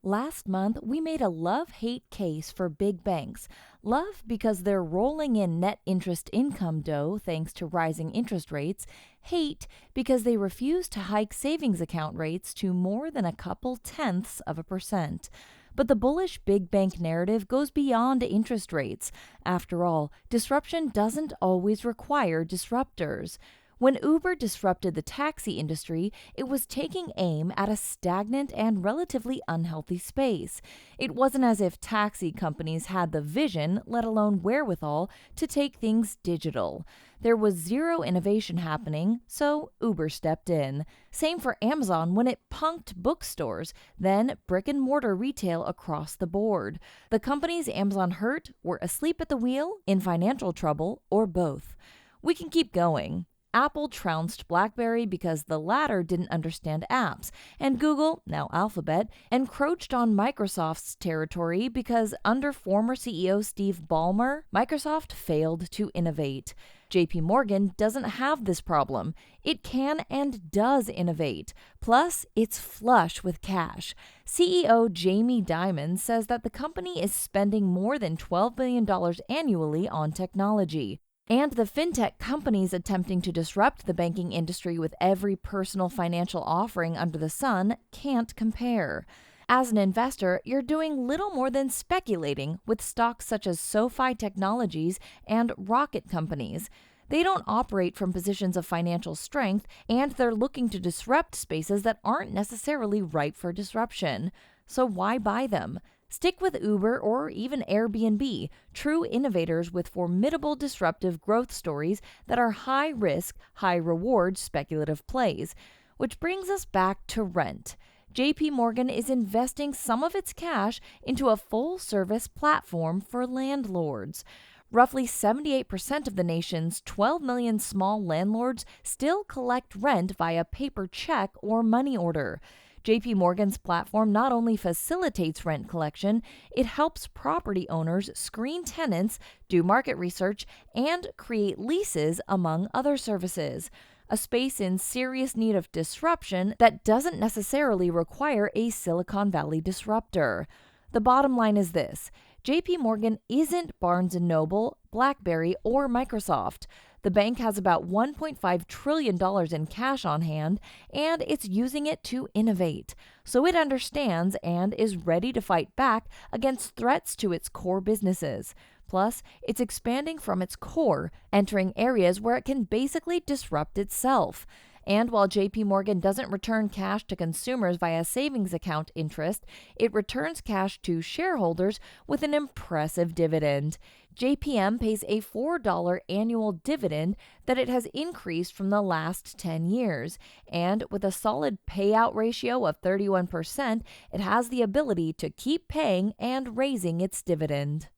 Last month, we made a love hate case for big banks. Love because they're rolling in net interest income dough thanks to rising interest rates. Hate because they refuse to hike savings account rates to more than a couple tenths of a percent. But the bullish big bank narrative goes beyond interest rates. After all, disruption doesn't always require disruptors. When Uber disrupted the taxi industry, it was taking aim at a stagnant and relatively unhealthy space. It wasn't as if taxi companies had the vision, let alone wherewithal, to take things digital. There was zero innovation happening, so Uber stepped in. Same for Amazon when it punked bookstores, then brick and mortar retail across the board. The companies Amazon hurt were asleep at the wheel, in financial trouble, or both. We can keep going. Apple trounced BlackBerry because the latter didn't understand apps, and Google, now Alphabet, encroached on Microsoft's territory because under former CEO Steve Ballmer, Microsoft failed to innovate. JP Morgan doesn't have this problem. It can and does innovate. Plus, it's flush with cash. CEO Jamie Dimon says that the company is spending more than $12 billion annually on technology. And the fintech companies attempting to disrupt the banking industry with every personal financial offering under the sun can't compare. As an investor, you're doing little more than speculating with stocks such as SoFi Technologies and Rocket Companies. They don't operate from positions of financial strength, and they're looking to disrupt spaces that aren't necessarily ripe for disruption. So why buy them? Stick with Uber or even Airbnb, true innovators with formidable disruptive growth stories that are high risk, high reward speculative plays. Which brings us back to rent. JP Morgan is investing some of its cash into a full-service platform for landlords. Roughly 78% of the nation's 12 million small landlords still collect rent via paper check or money order. JP Morgan's platform not only facilitates rent collection, it helps property owners screen tenants, do market research, and create leases, among other services. A space in serious need of disruption that doesn't necessarily require a Silicon Valley disruptor. The bottom line is this: JP Morgan isn't Barnes & Noble, BlackBerry, or Microsoft. The bank has about $1.5 trillion in cash on hand, and it's using it to innovate. So it understands and is ready to fight back against threats to its core businesses. Plus, it's expanding from its core, entering areas where it can basically disrupt itself. And while JP Morgan doesn't return cash to consumers via savings account interest, it returns cash to shareholders with an impressive dividend. JPM pays a $4 annual dividend that it has increased from the last 10 years. And with a solid payout ratio of 31%, it has the ability to keep paying and raising its dividend.